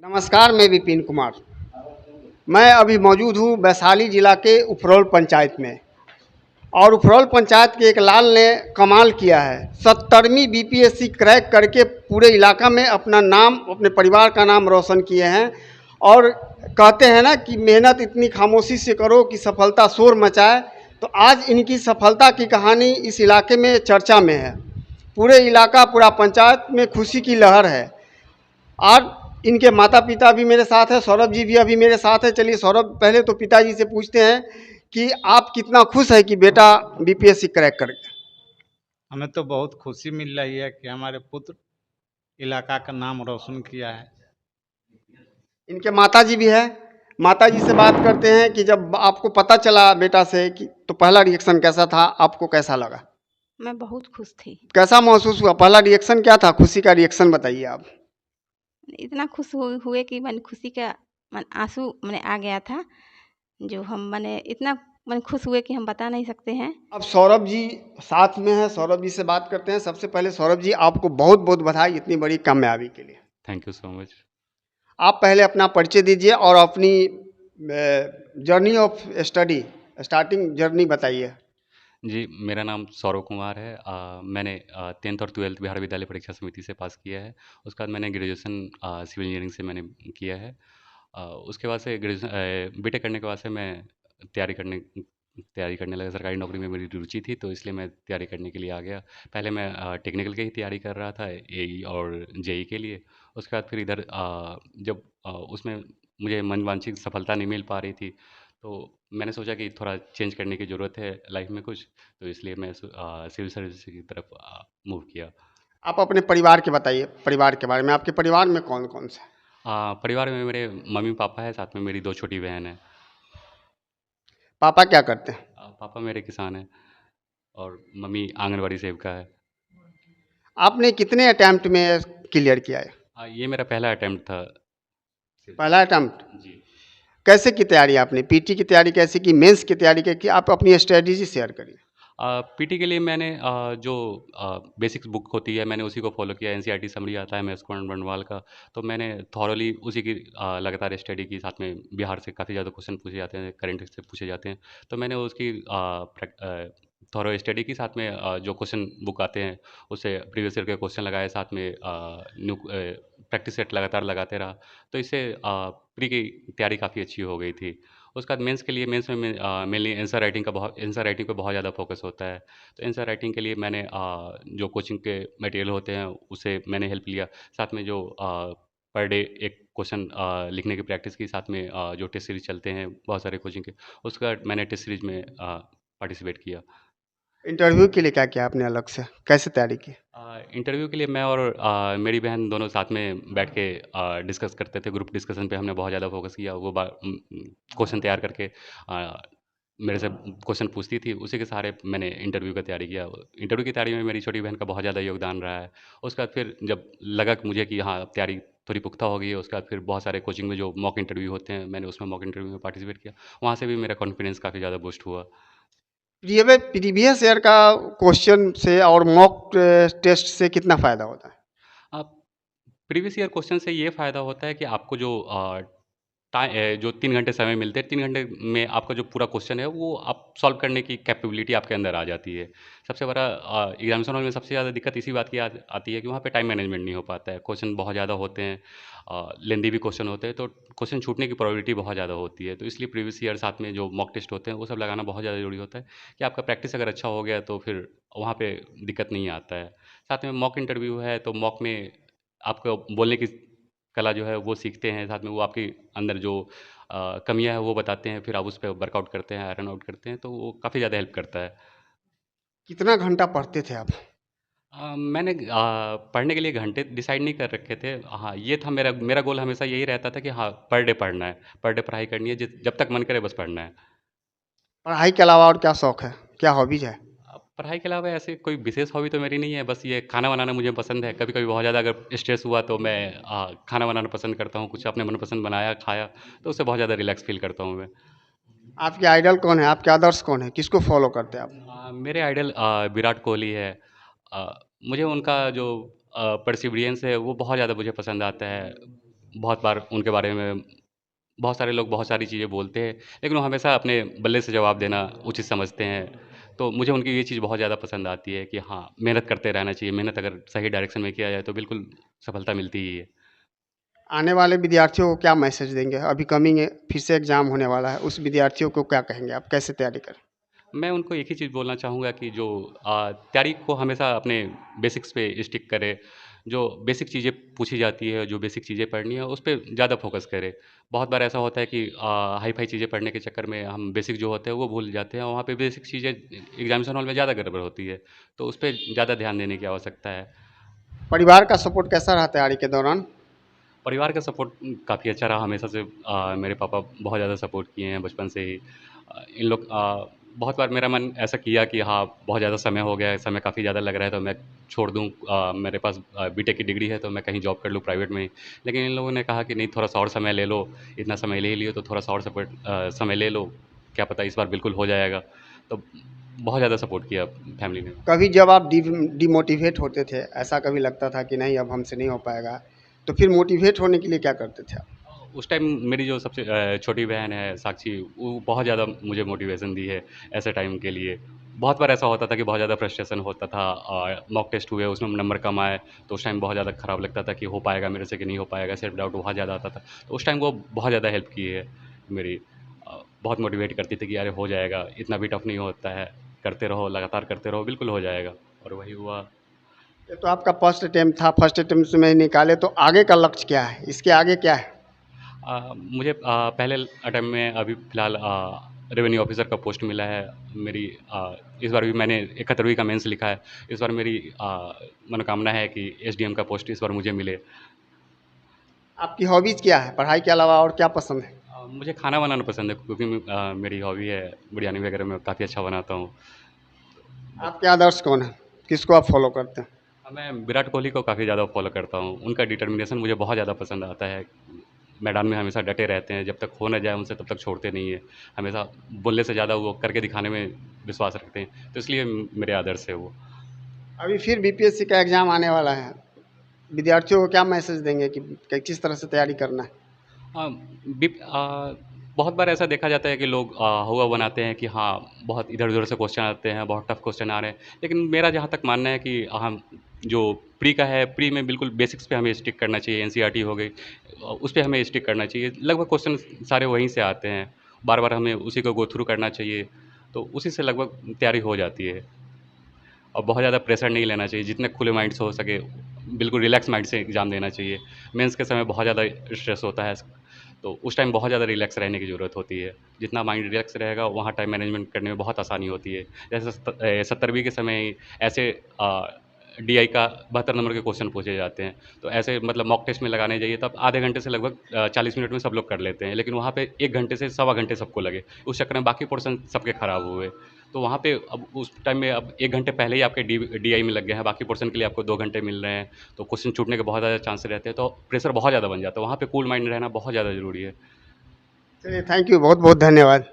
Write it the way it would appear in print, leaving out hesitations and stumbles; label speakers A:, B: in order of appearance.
A: नमस्कार, मैं विपिन कुमार। मैं अभी मौजूद हूँ वैशाली जिला के उफरौल पंचायत में। और उफरौल पंचायत के एक लाल ने कमाल किया है। 70वीं बीपीएससी क्रैक करके पूरे इलाका में अपना नाम, अपने परिवार का नाम रोशन किए हैं। और कहते हैं ना कि मेहनत इतनी खामोशी से करो कि सफलता शोर मचाए। तो आज इनकी सफलता की कहानी इस इलाके में चर्चा में है। पूरे इलाका, पूरा पंचायत में खुशी की लहर है। और इनके माता पिता भी मेरे साथ हैं, सौरभ जी भी अभी मेरे साथ है। चलिए सौरभ, पहले तो पिताजी से पूछते हैं कि आप कितना खुश है कि बेटा बीपीएससी क्रैक कर गया।
B: हमें तो बहुत खुशी मिल रही है कि हमारे पुत्र इलाका का नाम रोशन किया है।
A: इनके माता जी भी है। माता जी से बात करते हैं कि जब आपको पता चला बेटा से कि तो पहला रिएक्शन कैसा था, आपको कैसा लगा?
C: मैं बहुत खुश थी।
A: कैसा महसूस हुआ? पहला रिएक्शन क्या था? खुशी का रिएक्शन बताइए आप।
C: इतना खुश हुए कि मैंने खुशी का आंसू मैंने आ गया था। जो हम मैंने इतना मैंने खुश हुए कि हम बता नहीं सकते हैं।
A: अब सौरभ जी साथ में हैं, सौरभ जी से बात करते हैं। सबसे पहले सौरभ जी, आपको बहुत बहुत बधाई इतनी बड़ी कामयाबी के लिए।
D: Thank you so much.
A: आप पहले अपना परिचय दीजिए और अपनी journey of study, starting journey बताइए।
D: जी, मेरा नाम सौरव कुमार है। मैंने 10th और 12th बिहार विद्यालय परीक्षा समिति से पास किया है। उसके बाद मैंने ग्रेजुएशन सिविल इंजीनियरिंग से मैंने किया है। उसके बाद से बीटेक करने के बाद से मैं तैयारी करने लगा। सरकारी नौकरी में मेरी रुचि थी, तो इसलिए मैं तैयारी करने के लिए आ गया। पहले मैं टेक्निकल की ही तैयारी कर रहा था, एई और जेई के लिए। उसके बाद फिर इधर जब उसमें मुझे मनवांछित सफलता नहीं मिल पा रही थी, तो मैंने सोचा कि थोड़ा चेंज करने की ज़रूरत है लाइफ में कुछ, तो इसलिए मैं सिविल सर्विस की तरफ मूव किया।
A: आप अपने परिवार के बताइए, परिवार के बारे में। आपके परिवार में कौन कौन से हैं?
D: परिवार में मेरे मम्मी पापा है, साथ में मेरी 2 छोटी बहन है।
A: पापा क्या करते हैं?
D: पापा मेरे किसान हैं और मम्मी आंगनवाड़ी सेविका है।
A: आपने कितने अटैम्प्ट में क्लियर किया है?
D: ये मेरा पहला अटेम्प्ट था।
A: पहला अटैम्प्ट।
D: जी।
A: कैसे की तैयारी आपने? पीटी की तैयारी कैसे की? मेंस की तैयारी कैसे की? आप अपनी स्ट्रेटेजी शेयर करिए।
D: पीटी के लिए मैंने जो बेसिक्स बुक होती है, मैंने उसी को फॉलो किया। एनसीईआरटी समरी आता है मैथ्स बनवाल का, तो मैंने थॉरली उसी की लगातार स्टडी की। साथ में बिहार से काफ़ी ज़्यादा क्वेश्चन पूछे जाते हैं, करंट से पूछे जाते हैं, तो मैंने उसकी थॉरो स्टडी की। साथ में जो क्वेश्चन बुक आते हैं उससे प्रीवियस ईयर के क्वेश्चन लगाए, साथ में न्यू प्रैक्टिस सेट लगातार लगाते रहा, तो इससे प्री की तैयारी काफ़ी अच्छी हो गई थी। उसके बाद मेंस के लिए, मेंस में मेनली आंसर राइटिंग पे बहुत ज़्यादा फोकस होता है। तो आंसर राइटिंग के लिए मैंने जो कोचिंग के मटेरियल होते हैं उससे मैंने हेल्प लिया। साथ में जो पर डे एक क्वेश्चन लिखने की प्रैक्टिस की। साथ में जो टेस्ट सीरीज चलते हैं बहुत सारे कोचिंग के, उसका मैंने टेस्ट सीरीज में पार्टिसिपेट किया।
A: इंटरव्यू के लिए क्या किया आपने अलग से? कैसे तैयारी की?
D: इंटरव्यू के लिए मैं और मेरी बहन दोनों साथ में बैठ के डिस्कस करते थे। ग्रुप डिस्कशन पे हमने बहुत ज़्यादा फोकस किया। वो क्वेश्चन तैयार करके मेरे से क्वेश्चन पूछती थी, उसी के सहारे मैंने इंटरव्यू का तैयारी किया। इंटरव्यू की तैयारी में मेरी छोटी बहन का बहुत ज़्यादा योगदान रहा है। उसके बाद फिर जब लगा कि मुझे कि हाँ, अब तैयारी थोड़ी पुख्ता हो गई है, उसके बाद फिर बहुत सारे कोचिंग में जो मॉक इंटरव्यू होते हैं, मैंने उसमें मॉक इंटरव्यू में पार्टिसिपेट किया। वहाँ से भी मेरा कॉन्फिडेंस काफ़ी ज़्यादा बूस्ट हुआ।
A: प्रीवियस ईयर का क्वेश्चन से और मॉक टेस्ट से कितना फ़ायदा होता है?
D: आप प्रीवियस ईयर क्वेश्चन से ये फ़ायदा होता है कि आपको जो 3 घंटे समय मिलते हैं, 3 घंटे में आपका जो पूरा क्वेश्चन है वो आप सॉल्व करने की कैपेबिलिटी आपके अंदर आ जाती है। सबसे बड़ा एग्ज़ामिनेशन हॉल में सबसे ज़्यादा दिक्कत इसी बात की आती है कि वहाँ पे टाइम मैनेजमेंट नहीं हो पाता है। क्वेश्चन बहुत ज़्यादा होते हैं, लेंदी भी क्वेश्चन होते हैं, तो क्वेश्चन छूटने की प्रोबेबिलिटी बहुत ज़्यादा होती है। तो इसलिए प्रीवियस ईयर साथ में जो मॉक टेस्ट होते हैं वो सब लगाना बहुत ज़्यादा ज़रूरी होता है कि आपका प्रैक्टिस अगर अच्छा हो गया तो फिर वहाँ पे दिक्कत नहीं आता है। साथ में मॉक इंटरव्यू है, तो मॉक में आपको बोलने की कला जो है वो सीखते हैं। साथ में वो आपके अंदर जो कमियाँ हैं वो बताते हैं, फिर आप उस पे वर्कआउट करते हैं, आयरन आउट करते हैं, तो वो काफ़ी ज़्यादा हेल्प करता है।
A: कितना घंटा पढ़ते थे आप?
D: मैंने पढ़ने के लिए घंटे डिसाइड नहीं कर रखे थे। हाँ, ये था मेरा मेरा गोल हमेशा यही रहता था कि हाँ, पर डे पढ़ना है, पर डे पढ़ाई करनी है, जब तक मन करे बस पढ़ना है।
A: पढ़ाई के अलावा और क्या शौक है? क्या हॉबीज है?
D: पढ़ाई के अलावा ऐसे कोई विशेष हॉबी तो मेरी नहीं है, बस ये खाना बनाना मुझे पसंद है। कभी-कभी बहुत ज़्यादा अगर स्ट्रेस हुआ तो मैं खाना बनाना पसंद करता हूँ, कुछ अपने मनपसंद बनाया, खाया, तो उससे बहुत ज़्यादा रिलैक्स फ़ील करता हूँ मैं।
A: आपके आइडल कौन है? आपके आदर्श कौन है? किसको फॉलो करते हैं आप?
D: मेरे आइडल विराट कोहली है। मुझे उनका जो परसिवरेंस है वो बहुत ज़्यादा मुझे पसंद आता है। बहुत बार उनके बारे में बहुत सारे लोग बहुत सारी चीज़ें बोलते हैं, लेकिन वो हमेशा अपने बल्ले से जवाब देना उचित समझते हैं। तो मुझे उनकी ये चीज़ बहुत ज़्यादा पसंद आती है कि हाँ, मेहनत करते रहना चाहिए, मेहनत अगर सही डायरेक्शन में किया जाए तो बिल्कुल सफलता मिलती ही है।
A: आने वाले विद्यार्थियों को क्या मैसेज देंगे? अभी कमिंग फिर से एग्ज़ाम होने वाला है, उस विद्यार्थियों को क्या कहेंगे आप? कैसे तैयारी करें?
D: मैं उनको एक ही चीज़ बोलना चाहूँगा कि जो तैयारी को हमेशा अपने बेसिक्स पे स्टिक करे। जो बेसिक चीज़ें पूछी जाती है, जो बेसिक चीज़ें पढ़नी है, उस पे ज़्यादा फ़ोकस करे। बहुत बार ऐसा होता है कि हाई-फ़ाई चीज़ें पढ़ने के चक्कर में हम बेसिक जो होते हैं, वो भूल जाते हैं और वहाँ पे बेसिक चीज़ें एग्ज़ामिनेशन हॉल में ज़्यादा गड़बड़ होती है। तो उस पे ज़्यादा ध्यान देने की आवश्यकता है।
A: परिवार का सपोर्ट कैसा रहा तैयारी के दौरान?
D: परिवार का सपोर्ट काफ़ी अच्छा रहा हमेशा से। मेरे पापा बहुत ज़्यादा सपोर्ट किए हैं बचपन से ही। इन लोग बहुत बार मेरा मन ऐसा किया कि हाँ, बहुत ज़्यादा समय हो गया है, समय काफ़ी ज़्यादा लग रहा है तो मैं छोड़ दूँ। मेरे पास बीटेक की डिग्री है तो मैं कहीं जॉब कर लूँ प्राइवेट में ही। लेकिन इन लोगों ने कहा कि नहीं, थोड़ा-सा और समय ले लो, इतना समय ले ही लियो तो थोड़ा-सा और समय ले लो, क्या पता इस बार बिल्कुल हो जाएगा। तो बहुत ज़्यादा सपोर्ट किया फैमिली ने।
A: कभी जब आप डिमोटिवेट होते थे, ऐसा कभी लगता था कि नहीं अब हमसे नहीं हो पाएगा, तो फिर मोटिवेट होने के लिए क्या करते थे आप?
D: उस टाइम मेरी जो सबसे छोटी बहन है साक्षी, वो बहुत ज़्यादा मुझे मोटिवेशन दी है ऐसे टाइम के लिए। बहुत बार ऐसा होता था कि बहुत ज़्यादा फ्रस्ट्रेशन होता था, मॉक टेस्ट हुए उसमें नंबर कम आए तो उस टाइम बहुत ज़्यादा ख़राब लगता था कि हो पाएगा मेरे से कि नहीं हो पाएगा, सेल्फ डाउट बहुत ज़्यादा आता था। तो उस टाइम वो बहुत ज़्यादा हेल्प की है मेरी। बहुत मोटिवेट करती थी कि अरे हो जाएगा, इतना भी टफ नहीं होता है, करते रहो, लगातार करते रहो, बिल्कुल हो जाएगा। और वही हुआ।
A: ये तो आपका फर्स्ट अटेम्प्ट था, फर्स्ट अटेम्प्ट में निकाले, तो आगे का लक्ष्य क्या है? इसके आगे क्या है?
D: मुझे पहले अटेम्प्ट में अभी फ़िलहाल रेवेन्यू ऑफ़िसर का पोस्ट मिला है। मेरी इस बार भी मैंने 71वीं का मेंस लिखा है। इस बार मेरी मनोकामना है कि एसडीएम का पोस्ट इस बार मुझे मिले।
A: आपकी हॉबीज़ क्या है? पढ़ाई के अलावा और क्या पसंद है?
D: मुझे खाना बनाना पसंद है, कुकिंग मेरी हॉबी है। बिरयानी वगैरह मैं काफ़ी अच्छा बनाता हूँ।
A: आपके आदर्श कौन है? किसको आप फॉलो करते हैं?
D: मैं विराट कोहली को काफ़ी ज़्यादा फ़ॉलो करता हूँ। उनका डिटर्मिनेशन मुझे बहुत ज़्यादा पसंद आता है। मैदान में हमेशा डटे रहते हैं, जब तक हो ना जाए उनसे तब तक छोड़ते नहीं हैं। हमेशा बोलने से ज़्यादा वो करके दिखाने में विश्वास रखते हैं। तो इसलिए मेरे आदर्श है वो।
A: अभी फिर बीपीएससी का एग्ज़ाम आने वाला है। विद्यार्थियों को क्या मैसेज देंगे कि किस तरह से तैयारी करना है?
D: हाँ, बहुत बार ऐसा देखा जाता है कि लोग हवा बनाते हैं कि हाँ, बहुत इधर-उधर से क्वेश्चन आते हैं, बहुत टफ क्वेश्चन आ रहे हैं। लेकिन मेरा जहाँ तक मानना है कि हम जो प्री का है, प्री में बिल्कुल बेसिक्स पे हमें स्टिक करना चाहिए। एनसीईआरटी हो गई, उस पे हमें स्टिक करना चाहिए। लगभग क्वेश्चन सारे वहीं से आते हैं। बार-बार हमें उसी को गो थ्रू करना चाहिए, तो उसी से लगभग तैयारी हो जाती है। और बहुत ज़्यादा प्रेशर नहीं लेना चाहिए, जितने खुले माइंड से हो सके, बिल्कुल रिलैक्स माइंड से एग्ज़ाम देना चाहिए। मेंस के समय बहुत ज़्यादा स्ट्रेस होता है, तो उस टाइम बहुत ज़्यादा रिलैक्स रहने की ज़रूरत होती है। जितना माइंड रिलैक्स रहेगा, वहाँ टाइम मैनेजमेंट करने में बहुत आसानी होती है। जैसे 70वीं के समय ही ऐसे डीआई का 72 नंबर के क्वेश्चन पूछे जाते हैं, तो ऐसे मतलब मॉक टेस्ट में लगाने जाइए तब आधे घंटे से लगभग 40 मिनट में सब लोग कर लेते हैं, लेकिन वहाँ पे 1 घंटे से सवा घंटे सबको लगे। उस चक्कर में बाकी पोर्शन सबके खराब हुए। तो वहाँ पे अब उस टाइम में अब 1 घंटे पहले ही आपके डीआई में लग गए हैं, बाकी पोर्शन के लिए आपको 2 घंटे मिल रहे हैं, तो क्वेश्चन छूटने के बहुत ज़्यादा चांस रहते हैं, तो प्रेशर बहुत ज़्यादा बन जाता है। वहाँ पे कूल माइंड रहना बहुत ज़्यादा ज़रूरी है।
A: चलिए, थैंक यू, बहुत बहुत धन्यवाद।